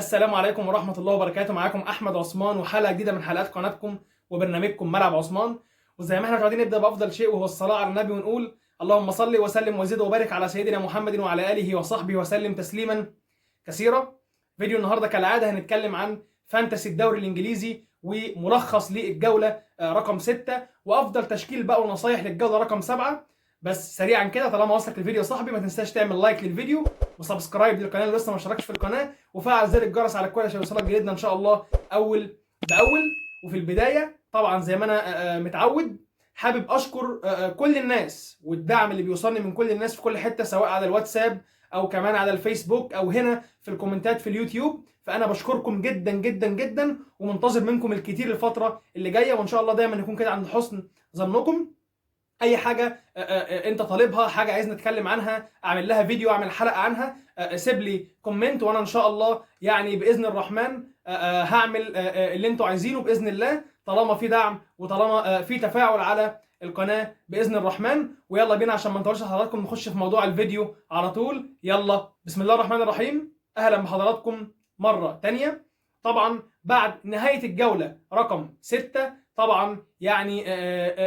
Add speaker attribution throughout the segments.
Speaker 1: السلام عليكم ورحمة الله وبركاته. معاكم أحمد عثمان وحلقة جديدة من حلقات قناتكم وبرنامجكم ملعب عثمان. وزي ما احنا متعودين نبدأ بأفضل شيء وهو الصلاة على النبي، ونقول اللهم صل وسلم وزد وبارك على سيدنا محمد وعلى آله وصحبه وسلم تسليما كثيرا. فيديو النهارده كالعادة هنتكلم عن فانتسي الدوري الإنجليزي وملخص للجولة رقم 6 وأفضل تشكيل بقى ونصايح للجولة رقم 7. بس سريعا كده، طالما وصلك الفيديو يا صاحبي ما تنساش تعمل لايك للفيديو وسبسكرايب للقناه اللي لسه ما اشتركش في القناه، وفعل زر الجرس على الكل عشان يوصلك جديدنا ان شاء الله اول باول. وفي البدايه طبعا زي ما انا متعود، حابب اشكر كل الناس والدعم اللي بيوصلني من كل الناس في كل حته، سواء على الواتساب او كمان على الفيسبوك او هنا في الكومنتات في اليوتيوب. فانا بشكركم جدا جدا جدا ومنتظر منكم الكتير الفتره اللي جايه، وان شاء الله دايما نكون كده عند حسن ظنكم. اي حاجه انت طالبها، حاجه عايز نتكلم عنها، اعمل لها فيديو، اعمل حلقه عنها، سيب لي كومنت وانا ان شاء الله يعني باذن الرحمن هعمل اللي انتوا عايزينه باذن الله، طالما في دعم وطالما في تفاعل على القناه باذن الرحمن. ويلا بينا عشان ما نطولش حضراتكم نخش في موضوع الفيديو على طول. يلا بسم الله الرحمن الرحيم. اهلا بحضراتكم مره تانية. طبعا بعد نهايه الجوله رقم 6 طبعا يعني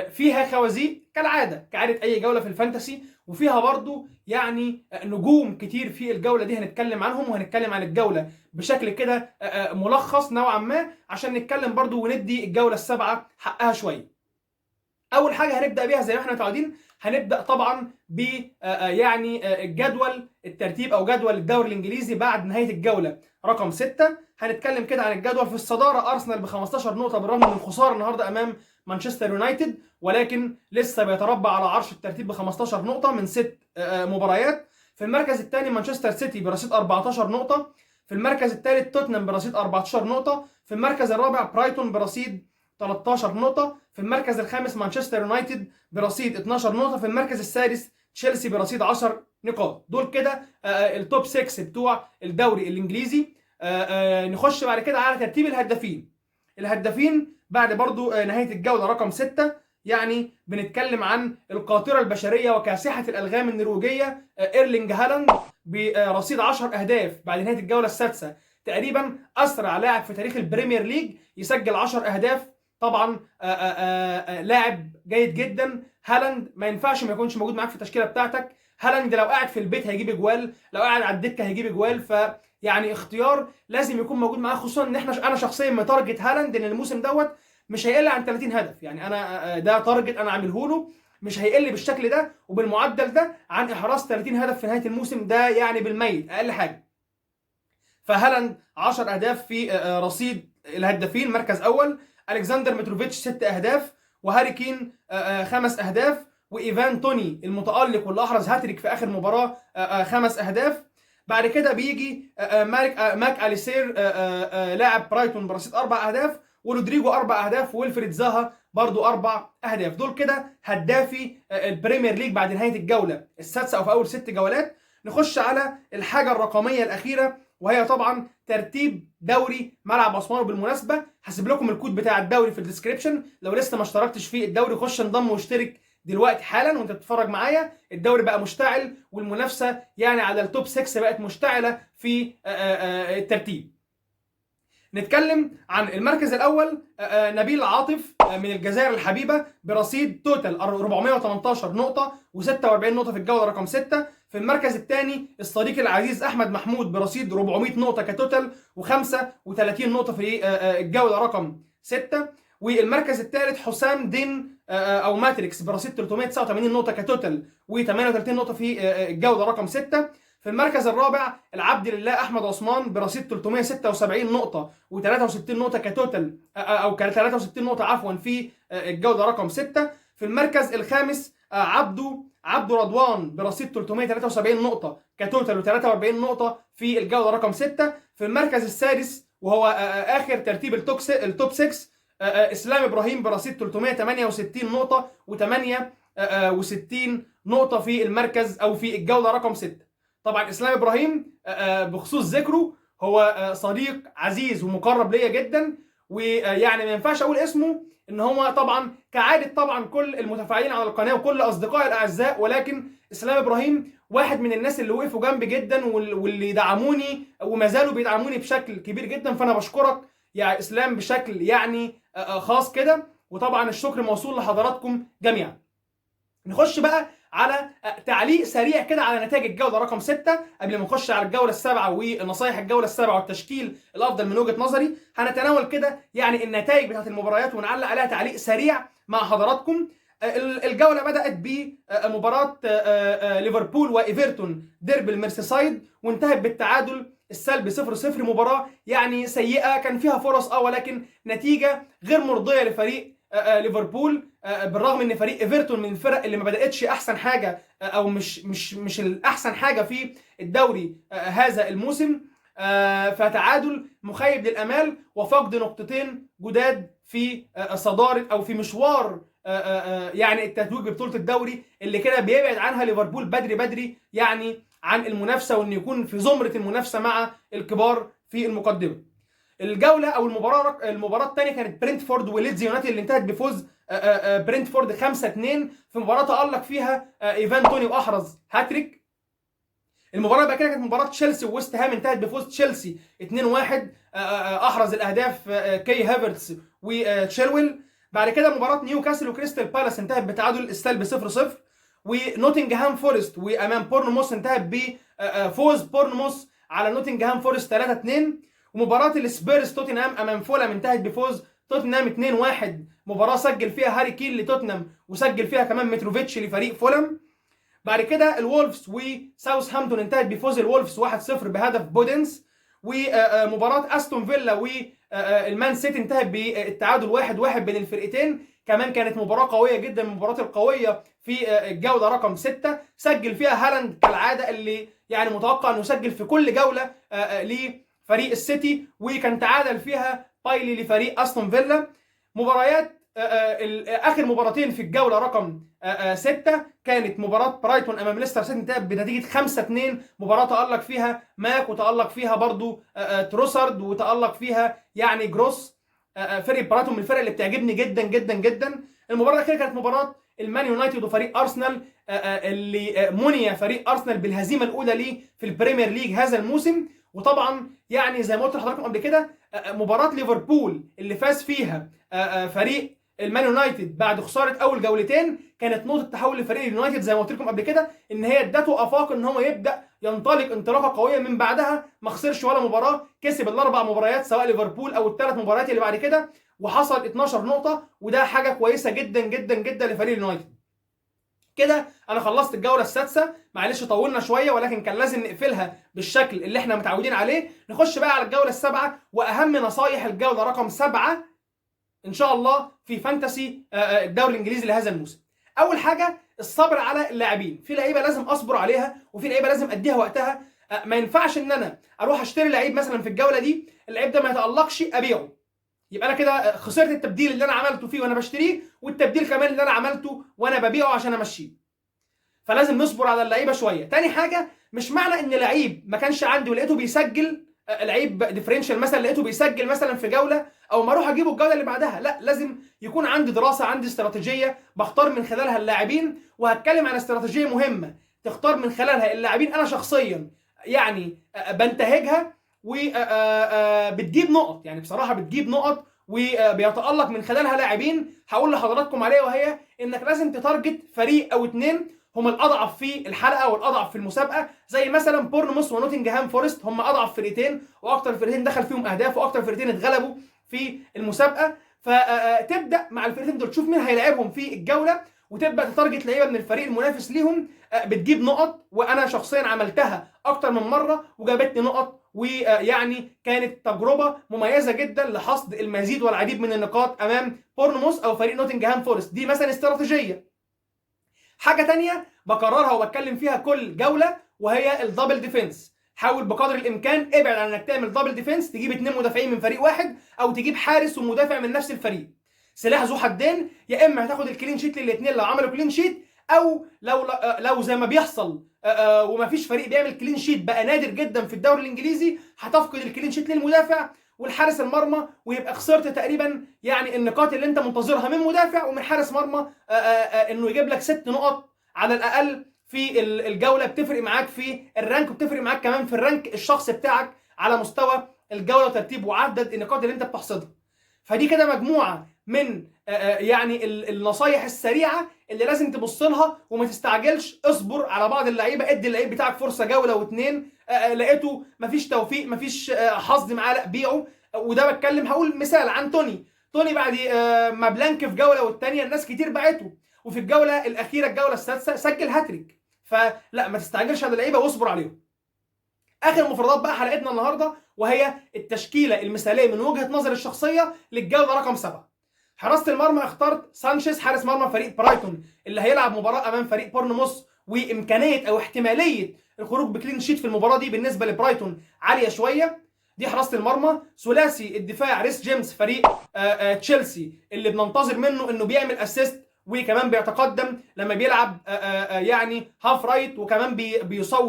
Speaker 1: فيها خوازيق كعادة اي جولة في الفانتسي، وفيها برضو يعني نجوم كتير في الجولة دي هنتكلم عنهم، وهنتكلم عن الجولة بشكل كده ملخص نوعا ما عشان نتكلم برضو وندي الجولة السابعة حقها شوية. اول حاجه هنبدا بيها زي ما احنا متعودين، هنبدا طبعا ب يعني الجدول الترتيب او جدول الدوري الانجليزي بعد نهايه الجوله رقم 6. هنتكلم كده عن الجدول. في الصداره ارسنال ب 15 نقطه بالرغم من الخساره النهارده امام مانشستر يونايتد، ولكن لسه بيتربع على عرش الترتيب ب 15 نقطه من 6 مباريات. في المركز الثاني مانشستر سيتي برصيد 14 نقطه. في المركز الثالث توتنهام برصيد 14 نقطه. في المركز الرابع برايتون برصيد 13 نقطة. في المركز الخامس مانشستر يونايتد برصيد 12 نقطة. في المركز السادس تشيلسي برصيد 10 نقاط. دول كده التوب 6 بتوع الدوري الإنجليزي. نخش بعد كده على ترتيب الهدافين بعد برضو نهاية الجولة رقم 6. يعني بنتكلم عن القاطرة البشرية وكاسحة الألغام النرويجية إيرلينج هالاند برصيد 10 أهداف بعد نهاية الجولة السادسة. تقريبا أسرع لاعب في تاريخ البريمير ليج يسجل 10 أهداف. طبعا لاعب جيد جدا. هالاند ما ينفعش ما يكونش موجود معاك في التشكيله بتاعتك. هالاند لو قاعد في البيت هيجيب اجوال، لو قاعد على الدكه هيجيب اجوال، فيعني اختيار لازم يكون موجود معاه، خصوصا ان انا شخصيا متارجت هالاند ان الموسم دوت مش هيقل عن 30 هدف. يعني انا ده تارجت انا عامله له، مش هيقل بالشكل ده وبالمعدل ده عن احراز 30 هدف في نهايه الموسم ده، يعني بالميت اقل حاجه. فهالاند 10 اهداف في رصيد الهدافين. مركز اول الكسندر متروفيتش 6 اهداف، وهاري كين 5 اهداف، وايفان توني المتالق واللي احرز هاتريك في اخر مباراه 5 اهداف. بعد كده بيجي ماك اليسير لاعب برايتون برصيد 4 اهداف، ورودريجو 4 اهداف، ويلفريد زاها برضو 4 اهداف. دول كده هدافي البريمير ليج بعد نهايه الجوله السادسه او في اول 6 جولات. نخش على الحاجه الرقميه الاخيره، وهي طبعا ترتيب دوري ملعب عثمان. وبالمناسبه هسيب لكم الكود بتاع الدوري في الديسكريبشن، لو لسه ما اشتركتش في الدوري خش انضم واشترك دلوقتي حالا وانت بتتفرج معايا. الدوري بقى مشتعل والمنافسه يعني على التوب 6 بقت مشتعله في الترتيب. نتكلم عن المركز الاول نبيل عاطف من الجزائر الحبيبه برصيد توتال 418 نقطه و46 نقطه في الجوله رقم 6. في المركز الثاني الصديق العزيز احمد محمود برصيد 400 نقطه كتوتال و35 نقطه في الجوله رقم 6. والمركز الثالث حسام دين او ماتريكس برصيد 389 نقطه كتوتال و38 نقطه في الجوله رقم 6. في المركز الرابع العبد لله احمد عثمان برصيد 376 نقطه و63 نقطه كتوتال او 63 نقطه عفوا في الجوله رقم 6. في المركز الخامس عبده رضوان برصيد 373 نقطه كتوتال و43 نقطه في الجوله رقم 6. في المركز السادس وهو اخر ترتيب التوب 6 اسلام ابراهيم برصيد 368 نقطه و68 نقطه في المركز او في الجوله رقم 6. طبعا اسلام ابراهيم بخصوص ذكره هو صديق عزيز ومقرب ليا جدا، ويعني ما ينفعش اقول اسمه ان هو طبعا كعاده طبعا كل المتفاعلين على القناه وكل اصدقائي الاعزاء، ولكن اسلام ابراهيم واحد من الناس اللي وقفوا جنبي جدا واللي دعموني وما زالوا بيدعموني بشكل كبير جدا، فانا بشكرك يا اسلام بشكل يعني خاص كده، وطبعا الشكر موصول لحضراتكم جميعا. نخش بقى على تعليق سريع كده على نتائج الجوله رقم 6 قبل ما نخش على الجوله السابعه ونصايح الجوله السابعه والتشكيل الافضل من وجهه نظري. هنتناول كده يعني النتائج بتاعت المباريات ونعلق عليها تعليق سريع مع حضراتكم. الجوله بدات بمباراه ليفربول وايفرتون ديربي الميرسيسايد، وانتهت بالتعادل السلبي 0-0. مباراه يعني سيئه كان فيها فرص ولكن نتيجه غير مرضيه لفريق ليفربول، بالرغم ان فريق ايفرتون من الفرق اللي ما بداتش احسن حاجه او مش الاحسن حاجه في الدوري هذا الموسم. فتعادل مخيب للامال وفقد نقطتين جداد في صداره او في مشوار يعني التتويج ببطوله الدوري اللي كده بيبعد عنها ليفربول بدري بدري يعني عن المنافسه، وان يكون في زمره المنافسه مع الكبار في المقدمه. الجوله او المباراه الثانيه كانت برينتفورد وليدز يونايتد اللي انتهت بفوز برينتفورد 5-2 في مباراه تالق فيها ايفان توني واحرز هاتريك. المباراه بقى كانت مباراه تشيلسي وويست هام، انتهت بفوز تشيلسي 2-1، احرز الاهداف كي هافرتس وتشيلويل. بعد كده مباراه نيوكاسل وكريستال بالاس انتهت بتعادل السلبي 0-0، ونوتنجهام فورست وامام بورنموث انتهت بفوز بورنموث على نوتنجهام فورست 3-2. ومباراه السبيرز توتنهام امام فولهام انتهت بفوز توتنهام 2-1، مباراه سجل فيها هاري كين لتوتنهام وسجل فيها كمان متروفيتش لفريق فولهام. بعد كده الولفز وساوثهامبتون انتهت بفوز الولفز 1-0 بهدف بودنس. ومباراه استون فيلا والمان سيتي انتهت بالتعادل 1-1 بين الفرقتين، كمان كانت مباراه قويه جدا من المباريات القويه في الجوله رقم 6. سجل فيها هالاند كالعاده اللي يعني متوقع انه يسجل في كل جوله لفريق السيتي، وكان تعادل فيها بايلي لفريق استون فيلا. مباريات اخر مباراتين في الجوله رقم 6 كانت مباراه برايتون امام ليستر سيتي انتهت بنتيجه 5-2، مباراه تالق فيها ماك وتالق فيها برضو تروسارد وتالق فيها يعني جروس. فريق برايتون من الفرق اللي بتعجبني جدا جدا جدا. المباراه الاخيره كانت مباراه المان يونايتد وفريق ارسنال، اللي مني فريق ارسنال بالهزيمه الاولى ليه في البريمير ليج هذا الموسم. وطبعا يعني زي ما قلت لحضراتكم قبل كده مباراه ليفربول اللي فاز فيها فريق المان يونايتد بعد خساره اول جولتين كانت نقطه تحول لفريق اليونايتد، زي ما قلت لكم قبل كده ان هي ادته افاق ان هو يبدا ينطلق انطلاقه قويه. من بعدها ما خسرش ولا مباراه، كسب الاربع مباريات سواء ليفربول او الثلاث مباريات اللي بعد كده وحصل 12 نقطه، وده حاجه كويسه جدا جدا جدا لفريق اليونايتد. كده انا خلصت الجوله السادسه، معلش طولنا شويه ولكن كان لازم نقفلها بالشكل اللي احنا متعودين عليه. نخش بقى على الجوله السابعه واهم نصايح الجوله رقم 7 ان شاء الله في فانتسي الدوري الانجليزي لهذا الموسم. اول حاجه الصبر على اللاعبين، في لعيبه لازم اصبر عليها وفي لعيبه لازم اديها وقتها. ما ينفعش ان انا اروح اشتري لعيب مثلا في الجوله دي اللعيب ده ما يتالقش ابيعه، يبقى انا كده خسرت التبديل اللي انا عملته فيه وانا بشتريه والتبديل كمان اللي انا عملته وانا ببيعه عشان امشيه. فلازم نصبر على اللعيبه شويه. تاني حاجه مش معنى ان لعيب ما كانش عندي ولقيته بيسجل لعيب ديفرنشال مثلا لقيته بيسجل مثلا في جوله او ما اروح اجيبه الجوله اللي بعدها، لا، لازم يكون عندي دراسه، عندي استراتيجيه بختار من خلالها اللاعبين. وهتكلم عن استراتيجيه مهمه تختار من خلالها اللاعبين انا شخصيا يعني بنتهجها وبتجيب نقط، يعني بصراحه بتجيب نقط وبيتالق من خلالها لاعبين هقول لحضراتكم عليها، وهي انك لازم تتارجت فريق او اتنين هم الاضعف في الحلقه والاضعف في المسابقه، زي مثلا بورنموث ونوتنجهام فورست، هم اضعف فرقتين واكتر فرقتين دخل فيهم اهداف واكتر فرقتين اتغلبوا في المسابقه. فتبدا مع الفرقتين دول تشوف مين هيلاعبهم في الجوله وتبدا تتارجت لعيبه من الفريق المنافس ليهم بتجيب نقط. وانا شخصيا عملتها اكتر من مره وجابتني نقط، ويعني كانت تجربه مميزه جدا لحصد المزيد والعديد من النقاط امام بورنموث او فريق نوتنجهام فورست. دي مثلا استراتيجيه. حاجه تانية بكررها وبتكلم فيها كل جوله وهي الدبل ديفنس. حاول بقدر الامكان ابعد عن انك تعمل دبل ديفنس، تجيب 2 مدافعين من فريق واحد او تجيب حارس ومدافع من نفس الفريق. سلاح ذو حدين، يا اما هتاخد الكلين شيت للاثنين لو عملوا كلين شيت، او لو زي ما بيحصل ومفيش فريق بيعمل كلين شيت بقى نادر جدا في الدوري الانجليزي، هتفقد الكلين شيت للمدافع والحارس المرمى، ويبقى خسرت تقريبا يعني النقاط اللي انت منتظرها من مدافع ومن حارس مرمى. انه يجيب لك 6 نقط على الاقل في الجوله، بتفرق معاك في الرانك، وبتفرق معاك كمان في الرانك الشخصي بتاعك على مستوى الجوله وترتيب وعدد النقاط اللي انت بتحصدها. فدي كده مجموعه من يعني النصايح السريعه اللي لازم تبص لها وما تستعجلش. اصبر على بعض اللعيبه، ادي اللعيب بتاعك فرصه جوله واثنين، لقيته مفيش توفيق مفيش حظ معاه، لا بيعه. وده بتكلم، هقول مثال عن توني بعد ما بلانك في جوله والثانيه الناس كتير باعته، وفي الجوله الاخيره الجوله السادسه سجل هاتريك. فلا، ما تستعجلش على اللعيبه واصبر عليهم. اخر مفردات بقى حلقتنا النهارده، وهي التشكيله المثاليه من وجهه نظري الشخصيه للجوله رقم 7. حراسه المرمى اخترت سانشيز حارس مرمى فريق برايتون اللي هيلعب مباراه امام فريق بورنموث، وامكانيه او احتماليه الخروج بكلين شيت في المباراه دي بالنسبه لبرايتون عاليه شويه. دي حراسه المرمى. ثلاثي الدفاع ريس جيمس فريق تشيلسي اللي بننتظر منه انه بيعمل اسيست وكمان بيتقدم لما بيلعب يعني هاف رايت، وكمان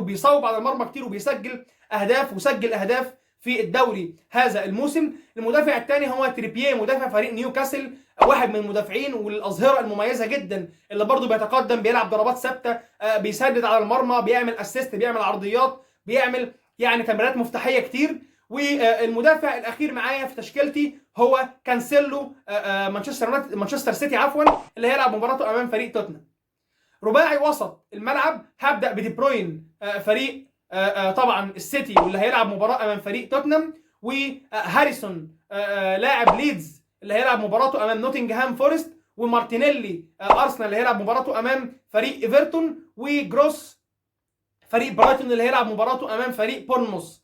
Speaker 1: بيصوب على المرمى كتير وبيسجل اهداف، وسجل اهداف في الدوري هذا الموسم. المدافع الثاني هو تريبيه مدافع فريق نيوكاسل، واحد من المدافعين والاظهره المميزه جدا اللي برضه بيتقدم، بيلعب ضربات ثابته، بيسدد على المرمى، بيعمل اسيست، بيعمل عرضيات، بيعمل يعني تمريرات مفتاحيه كتير. والمدافع الاخير معايا في تشكيلتي هو كانسيلو مانشستر سيتي اللي هيلعب مباراته امام فريق توتنهام. رباعي وسط الملعب هبدا بدي بروين فريق طبعا السيتي واللي هيلعب مباراه امام فريق توتنهام، وهاريسون لاعب ليدز اللي هيلعب مباراته امام نوتنغهام فورست، ومارتينيلي ارسنال اللي هيلعب مباراته امام فريق ايفرتون، وجروس فريق برايتون اللي هيلعب مباراته امام فريق بورنموث.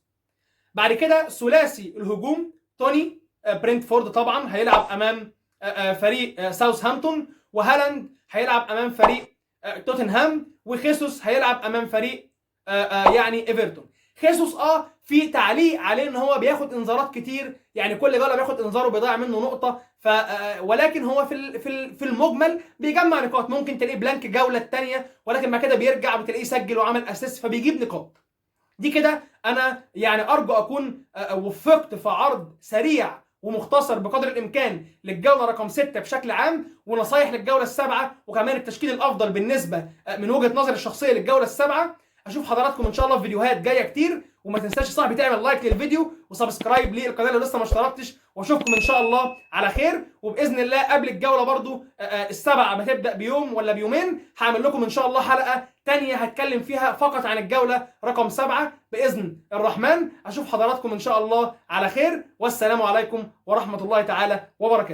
Speaker 1: بعد كده ثلاثي الهجوم توني برينتفورد طبعا هيلعب امام فريق ساوثهامبتون، وهالاند هيلعب امام فريق توتنهام، وخيسوس هيلعب امام فريق يعني ايفرتون. خيسوس في تعليق عليه ان هو بياخد انذارات كتير، يعني كل جوله بياخد انذار وبيضيع منه نقطه، ولكن هو في المجمل بيجمع نقاط. ممكن تلاقيه بلانك الجوله الثانيه، ولكن بعد كده بيرجع وتلاقيه سجل وعمل اسيست فبيجيب نقاط. دي كده انا يعني ارجو اكون وفقت في عرض سريع ومختصر بقدر الامكان للجوله رقم 6 بشكل عام، ونصايح للجوله السابعه، وكمان التشكيل الافضل بالنسبه من وجهه نظري الشخصيه للجوله السابعه. اشوف حضراتكم ان شاء الله في فيديوهات جايه كتير، وما تنساش يا صاحبي تعمل لايك للفيديو وسبسكرايب للقناه لو لسه ما اشتركتش، واشوفكم ان شاء الله على خير. وباذن الله قبل الجوله برضو السابعه ما تبدا بيوم ولا بيومين هعمل لكم ان شاء الله حلقه تانية هتكلم فيها فقط عن الجوله رقم 7 باذن الرحمن. اشوف حضراتكم ان شاء الله على خير، والسلام عليكم ورحمه الله تعالى وبركاته.